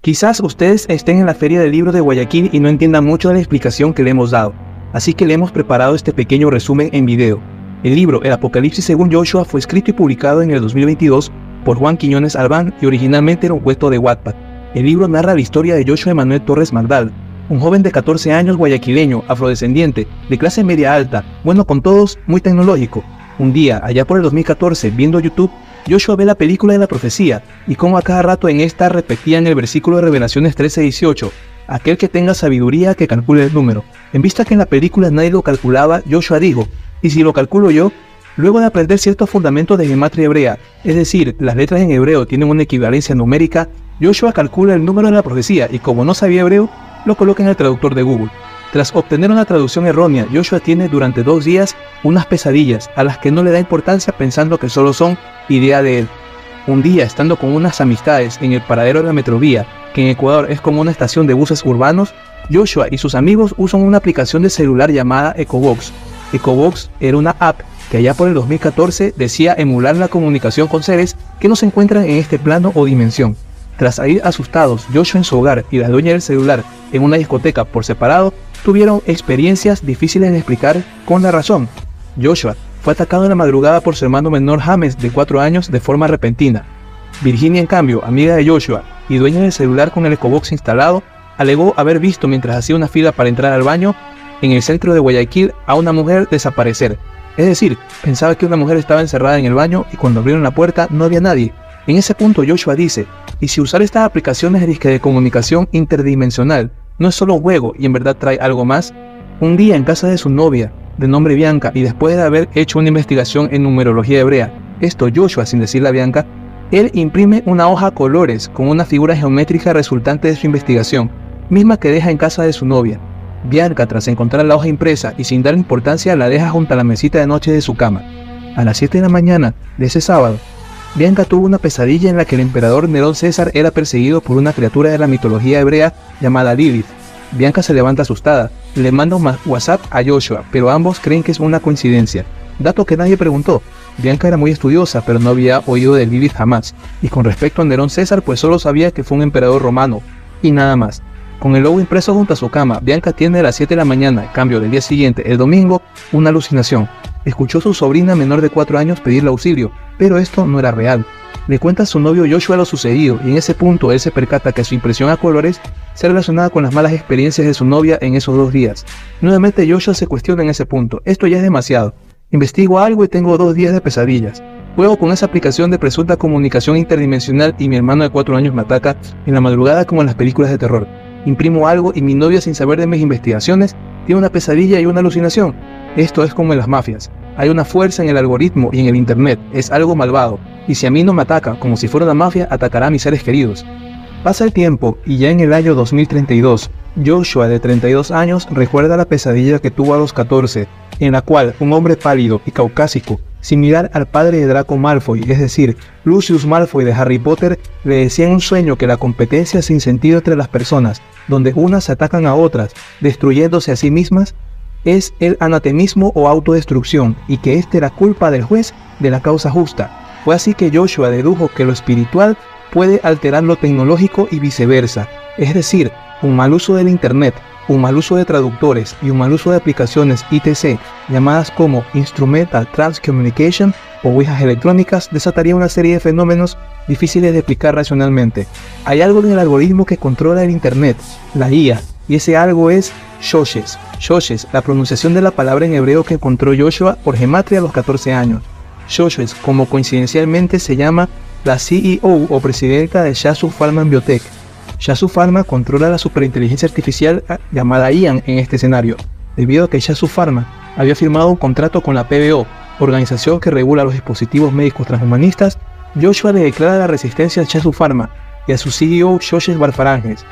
Quizás ustedes estén en la Feria del Libro de Guayaquil y no entiendan mucho de la explicación que le hemos dado, así que le hemos preparado este pequeño resumen en video. El libro El Apocalipsis según Joshua fue escrito y publicado en el 2022 por Juan Quiñones Albán y originalmente era un cuento de Wattpad. El libro narra la historia de Joshua Emanuel Torres Magdal, un joven de 14 años guayaquileño, afrodescendiente, de clase media alta, bueno con todos, muy tecnológico. Un día, allá por el 2014, viendo YouTube, Joshua ve la película de la profecía y cómo a cada rato en esta repetían el versículo de Revelaciones 13:18, aquel que tenga sabiduría que calcule el número. En vista que en la película nadie lo calculaba, Joshua dijo, ¿y si lo calculo yo? Luego de aprender ciertos fundamentos de gematria hebrea, es decir, las letras en hebreo tienen una equivalencia numérica, Joshua calcula el número de la profecía y como no sabía hebreo, lo coloca en el traductor de Google. Tras obtener una traducción errónea, Joshua tiene durante 2 días unas pesadillas a las que no le da importancia pensando que solo son idea de él. Un día, estando con unas amistades en el paradero de la Metrovía, que en Ecuador es como una estación de buses urbanos, Joshua y sus amigos usan una aplicación de celular llamada EcoBox. EcoBox era una app que allá por el 2014 decía emular la comunicación con seres que no se encuentran en este plano o dimensión. Tras ir asustados, Joshua en su hogar y la dueña del celular en una discoteca por separado, tuvieron experiencias difíciles de explicar con la razón. Joshua fue atacado en la madrugada por su hermano menor James, de 4 años, de forma repentina. Virginia, en cambio, amiga de Joshua y dueña del celular con el EcoBox instalado, alegó haber visto mientras hacía una fila para entrar al baño en el centro de Guayaquil a una mujer desaparecer. Es decir, pensaba que una mujer estaba encerrada en el baño y cuando abrieron la puerta no había nadie. En ese punto Joshua dice, ¿y si usar estas aplicaciones de comunicación interdimensional no es solo un juego y en verdad trae algo más? Un día en casa de su novia, de nombre Bianca, y después de haber hecho una investigación en numerología hebrea, esto Joshua sin decirle a Bianca, él imprime una hoja a colores con una figura geométrica resultante de su investigación, misma que deja en casa de su novia. Bianca, tras encontrar la hoja impresa y sin dar importancia, la deja junto a la mesita de noche de su cama. A las 7 de la mañana de ese sábado, Bianca tuvo una pesadilla en la que el emperador Nerón César era perseguido por una criatura de la mitología hebrea llamada Lilith. Bianca se levanta asustada, le manda un WhatsApp a Joshua, pero ambos creen que es una coincidencia, dato que nadie preguntó. Bianca era muy estudiosa, pero no había oído de Lilith jamás, y con respecto a Nerón César, pues solo sabía que fue un emperador romano, y nada más. Con el logo impreso junto a su cama, Bianca tiene a las 7 de la mañana, cambio del día siguiente, el domingo, una alucinación. Escuchó a su sobrina menor de 4 años pedirle auxilio, pero esto no era real. Le cuenta a su novio Joshua lo sucedido y en ese punto él se percata que su impresión a colores se relacionaba con las malas experiencias de su novia en esos 2 días. Nuevamente Joshua se cuestiona en ese punto, esto ya es demasiado. Investigo algo y tengo 2 días de pesadillas. Juego con esa aplicación de presunta comunicación interdimensional y mi hermano de 4 años me ataca en la madrugada como en las películas de terror. Imprimo algo y mi novia, sin saber de mis investigaciones, tiene una pesadilla y una alucinación. Esto es como en las mafias. Hay una fuerza en el algoritmo y en el internet, es algo malvado, y si a mí no me ataca como si fuera una mafia, atacará a mis seres queridos. Pasa el tiempo y ya en el año 2032, Joshua de 32 años recuerda la pesadilla que tuvo a los 14, en la cual un hombre pálido y caucásico, similar al padre de Draco Malfoy, es decir, Lucius Malfoy de Harry Potter, le decía en un sueño que la competencia sin sentido entre las personas, donde unas se atacan a otras, destruyéndose a sí mismas, es el anatemismo o autodestrucción, y que este era culpa del juez de la causa justa. Fue así que Joshua dedujo que lo espiritual puede alterar lo tecnológico y viceversa, es decir, un mal uso del internet, un mal uso de traductores y un mal uso de aplicaciones ITC, llamadas como Instrumental Transcommunication o ouijas electrónicas, desataría una serie de fenómenos difíciles de explicar racionalmente. Hay algo en el algoritmo que controla el internet, la IA, y ese algo es Shoshes. Shoshes, la pronunciación de la palabra en hebreo que encontró Joshua por gematria a los 14 años. Shoshes, como coincidencialmente se llama la CEO o presidenta de Yasu Pharma Biotech. Yasu Pharma controla la superinteligencia artificial llamada Ian en este escenario, debido a que Yasu Pharma había firmado un contrato con la PBO, organización que regula los dispositivos médicos transhumanistas. Joshua le declara la resistencia a Yasu Pharma y a su CEO Shoshes Bar Faranges.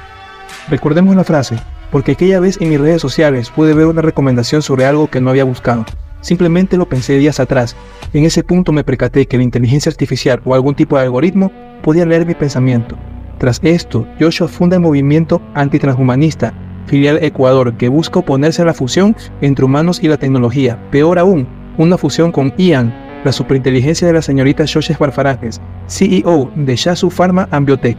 Recordemos la frase, porque aquella vez en mis redes sociales pude ver una recomendación sobre algo que no había buscado. Simplemente lo pensé días atrás. En ese punto me percaté que la inteligencia artificial o algún tipo de algoritmo podía leer mi pensamiento. Tras esto, Joshua funda el movimiento antitranshumanista, filial Ecuador, que busca oponerse a la fusión entre humanos y la tecnología. Peor aún, una fusión con Ian, la superinteligencia de la señorita Shoshes Bar Faranges, CEO de Yasu Pharma Biotech.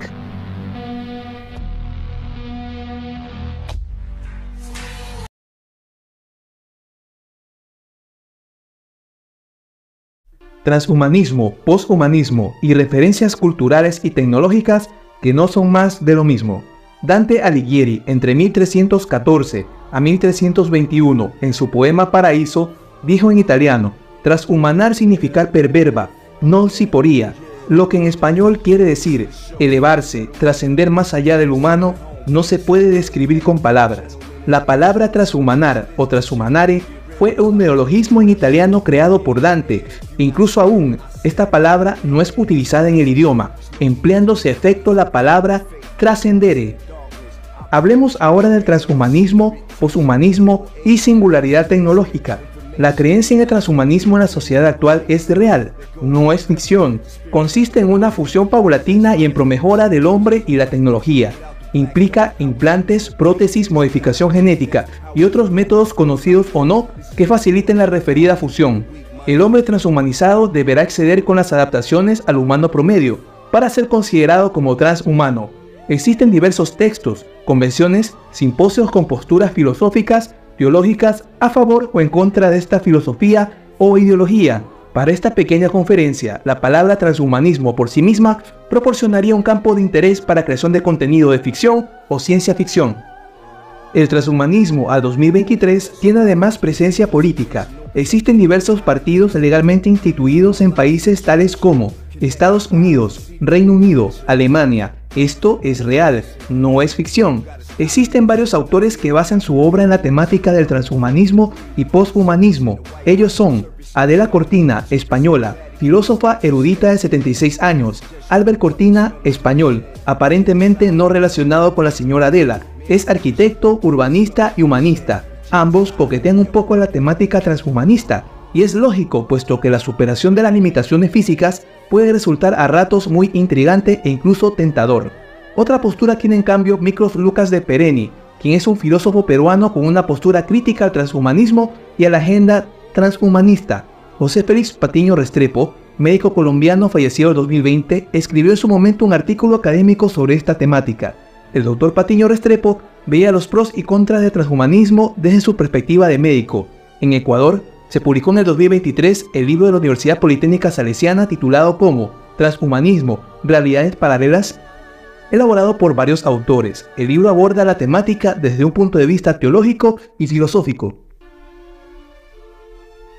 Transhumanismo, poshumanismo y referencias culturales y tecnológicas que no son más de lo mismo. Dante Alighieri, entre 1314 a 1321, en su poema Paraíso, dijo en italiano: transhumanar significa perverba, non si poría, lo que en español quiere decir elevarse, trascender más allá del humano, no se puede describir con palabras. La palabra transhumanar o transhumanare fue un neologismo en italiano creado por Dante. Incluso aún, esta palabra no es utilizada en el idioma, empleándose a efecto la palabra trascendere. Hablemos ahora del transhumanismo, poshumanismo y singularidad tecnológica. La creencia en el transhumanismo en la sociedad actual es real, no es ficción. Consiste en una fusión paulatina y en promejora del hombre y la tecnología. Implica implantes, prótesis, modificación genética y otros métodos conocidos o no que faciliten la referida fusión. El hombre transhumanizado deberá acceder con las adaptaciones al humano promedio para ser considerado como transhumano. Existen diversos textos, convenciones, simposios con posturas filosóficas, teológicas a favor o en contra de esta filosofía o ideología. Para esta pequeña conferencia, la palabra transhumanismo por sí misma proporcionaría un campo de interés para creación de contenido de ficción o ciencia ficción. El transhumanismo al 2023 tiene además presencia política. Existen diversos partidos legalmente instituidos en países tales como Estados Unidos, Reino Unido, Alemania. Esto es real, no es ficción. Existen varios autores que basan su obra en la temática del transhumanismo y poshumanismo. Ellos son Adela Cortina, española, filósofa erudita de 76 años. Albert Cortina, español, aparentemente no relacionado con la señora Adela. Es arquitecto, urbanista y humanista. Ambos coquetean un poco la temática transhumanista. Y es lógico, puesto que la superación de las limitaciones físicas puede resultar a ratos muy intrigante e incluso tentador. Otra postura tiene en cambio Miklos Lucas de Pereni, quien es un filósofo peruano con una postura crítica al transhumanismo y a la agenda transhumanista. José Félix Patiño Restrepo, médico colombiano fallecido en 2020, escribió en su momento un artículo académico sobre esta temática. El doctor Patiño Restrepo veía los pros y contras del transhumanismo desde su perspectiva de médico. En Ecuador, se publicó en el 2023 el libro de la Universidad Politécnica Salesiana titulado como Transhumanismo, realidades paralelas, elaborado por varios autores. El libro aborda la temática desde un punto de vista teológico y filosófico.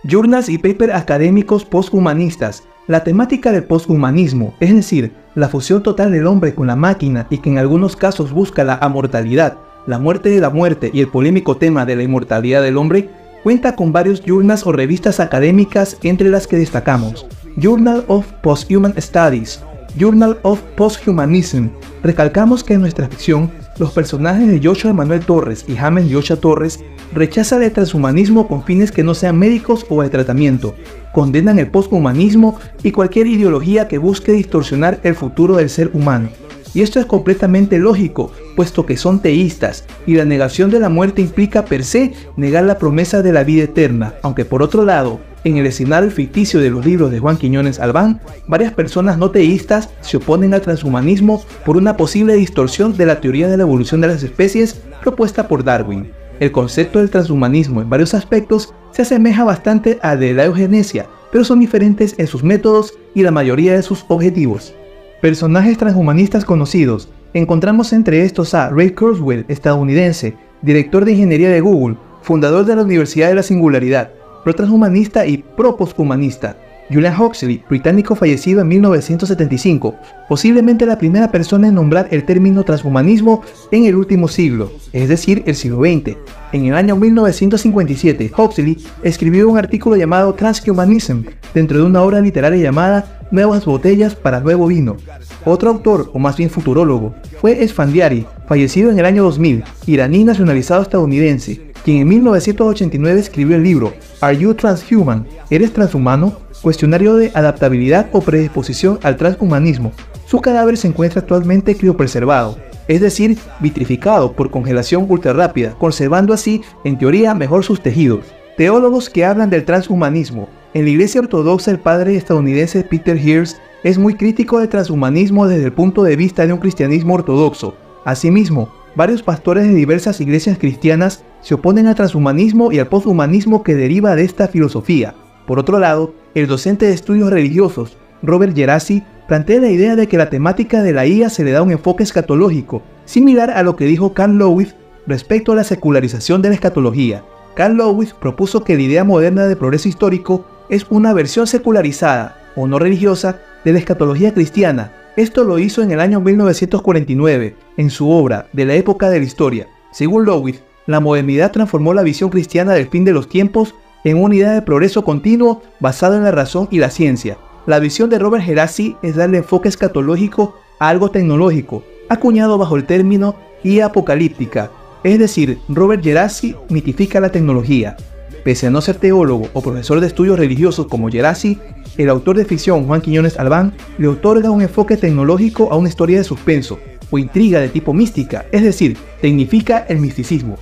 Journals y papers académicos posthumanistas. La temática del posthumanismo, es decir, la fusión total del hombre con la máquina y que en algunos casos busca la amortalidad, la muerte de la muerte y el polémico tema de la inmortalidad del hombre, cuenta con varios journals o revistas académicas entre las que destacamos Journal of Posthuman Studies, Journal of Posthumanism. Recalcamos que en nuestra ficción, los personajes de Joshua Emanuel Torres y James Joshua Torres rechazan el transhumanismo con fines que no sean médicos o de tratamiento, condenan el posthumanismo y cualquier ideología que busque distorsionar el futuro del ser humano. Y esto es completamente lógico, puesto que son teístas, y la negación de la muerte implica per se negar la promesa de la vida eterna, aunque por otro lado, en el escenario ficticio de los libros de Juan Quiñones Albán, varias personas no teístas se oponen al transhumanismo por una posible distorsión de la teoría de la evolución de las especies propuesta por Darwin. El concepto del transhumanismo en varios aspectos se asemeja bastante al de la eugenesia, pero son diferentes en sus métodos y la mayoría de sus objetivos. Personajes transhumanistas conocidos. Encontramos entre estos a Ray Kurzweil, estadounidense, director de ingeniería de Google, fundador de la Universidad de la Singularidad, pro-transhumanista y pro-posthumanista. Julian Huxley, británico fallecido en 1975, posiblemente la primera persona en nombrar el término transhumanismo en el último siglo, es decir, el siglo XX. En el año 1957, Huxley escribió un artículo llamado Transhumanism dentro de una obra literaria llamada Nuevas botellas para nuevo vino. Otro autor, o más bien futurólogo, fue Esfandiari, fallecido en el año 2000, iraní nacionalizado estadounidense, quien en 1989 escribió el libro Are You Transhuman? ¿Eres transhumano? Cuestionario de adaptabilidad o predisposición al transhumanismo. Su cadáver se encuentra actualmente criopreservado, es decir, vitrificado por congelación ultrarrápida, conservando así, en teoría, mejor sus tejidos. Teólogos que hablan del transhumanismo. En la Iglesia Ortodoxa, el padre estadounidense Peter Hirsch es muy crítico del transhumanismo desde el punto de vista de un cristianismo ortodoxo. Asimismo, varios pastores de diversas iglesias cristianas se oponen al transhumanismo y al posthumanismo que deriva de esta filosofía. Por otro lado, el docente de estudios religiosos, Robert Gerasi, plantea la idea de que la temática de la IA se le da un enfoque escatológico, similar a lo que dijo Karl Lewis respecto a la secularización de la escatología. Karl Lewis propuso que la idea moderna de progreso histórico es una versión secularizada, o no religiosa, de la escatología cristiana. Esto lo hizo en el año 1949, en su obra De la época de la historia. Según Lewis, la modernidad transformó la visión cristiana del fin de los tiempos en una idea de progreso continuo basado en la razón y la ciencia. La visión de Robert Gerasi es darle enfoque escatológico a algo tecnológico, acuñado bajo el término IA apocalíptica. Es decir, Robert Gerasi mitifica la tecnología. Pese a no ser teólogo o profesor de estudios religiosos como Gerasi, el autor de ficción Juan Quiñones Albán le otorga un enfoque tecnológico a una historia de suspenso o intriga de tipo mística, es decir, tecnifica el misticismo.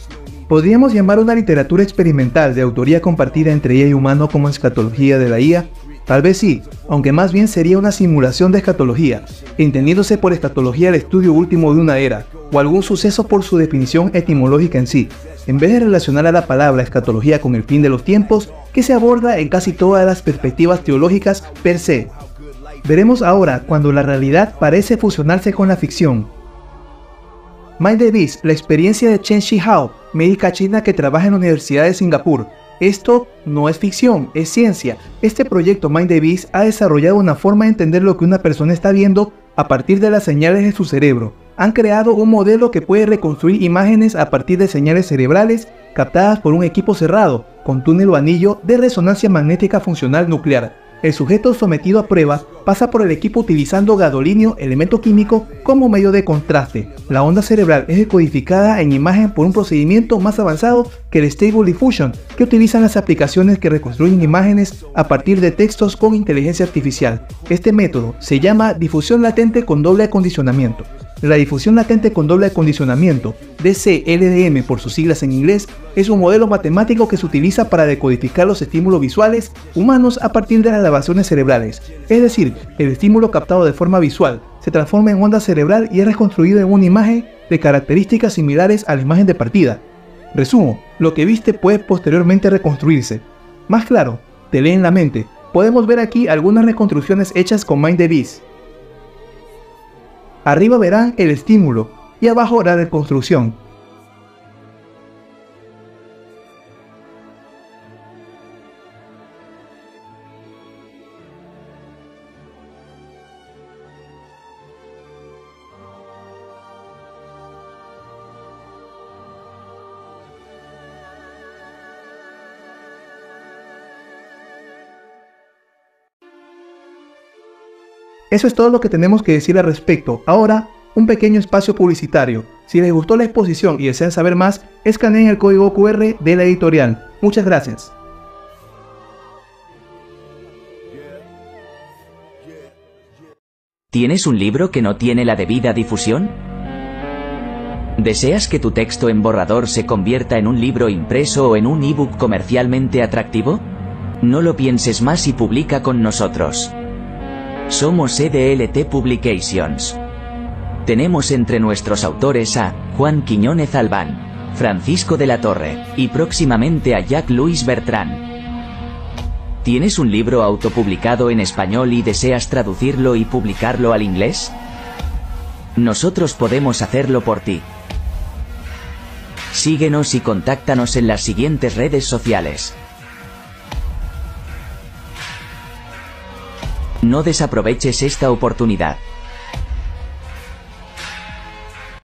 ¿Podríamos llamar una literatura experimental de autoría compartida entre IA y humano como escatología de la IA? Tal vez sí, aunque más bien sería una simulación de escatología, entendiéndose por escatología el estudio último de una era, o algún suceso por su definición etimológica en sí, en vez de relacionar a la palabra escatología con el fin de los tiempos, que se aborda en casi todas las perspectivas teológicas per se. Veremos ahora cuando la realidad parece fusionarse con la ficción. Mind the Beast, la experiencia de Chen Shihao, médica china que trabaja en la Universidad de Singapur. Esto no es ficción, es ciencia. Este proyecto Mind the Beast ha desarrollado una forma de entender lo que una persona está viendo a partir de las señales de su cerebro. Han creado un modelo que puede reconstruir imágenes a partir de señales cerebrales captadas por un equipo cerrado, con túnel o anillo de resonancia magnética funcional nuclear. El sujeto sometido a prueba pasa por el equipo utilizando gadolinio, elemento químico, como medio de contraste. La onda cerebral es decodificada en imagen por un procedimiento más avanzado que el Stable Diffusion, que utilizan las aplicaciones que reconstruyen imágenes a partir de textos con inteligencia artificial. Este método se llama difusión latente con doble acondicionamiento. La difusión latente con doble acondicionamiento, DCLDM por sus siglas en inglés, es un modelo matemático que se utiliza para decodificar los estímulos visuales humanos a partir de las grabaciones cerebrales. Es decir, el estímulo captado de forma visual se transforma en onda cerebral y es reconstruido en una imagen de características similares a la imagen de partida. Resumo, lo que viste puede posteriormente reconstruirse. Más claro, te lee en la mente. Podemos ver aquí algunas reconstrucciones hechas con Mind the Beast. Arriba verán el estímulo y abajo la reconstrucción. Eso es todo lo que tenemos que decir al respecto. Ahora, un pequeño espacio publicitario. Si les gustó la exposición y desean saber más, escaneen el código QR de la editorial. Muchas gracias. ¿Tienes un libro que no tiene la debida difusión? ¿Deseas que tu texto en borrador se convierta en un libro impreso o en un ebook comercialmente atractivo? No lo pienses más y publica con nosotros. Somos EDLT Publications. Tenemos entre nuestros autores a Juan Quiñónez Albán, Francisco de la Torre, y próximamente a Jacques-Louis Bertrand. ¿Tienes un libro autopublicado en español y deseas traducirlo y publicarlo al inglés? Nosotros podemos hacerlo por ti. Síguenos y contáctanos en las siguientes redes sociales. No desaproveches esta oportunidad.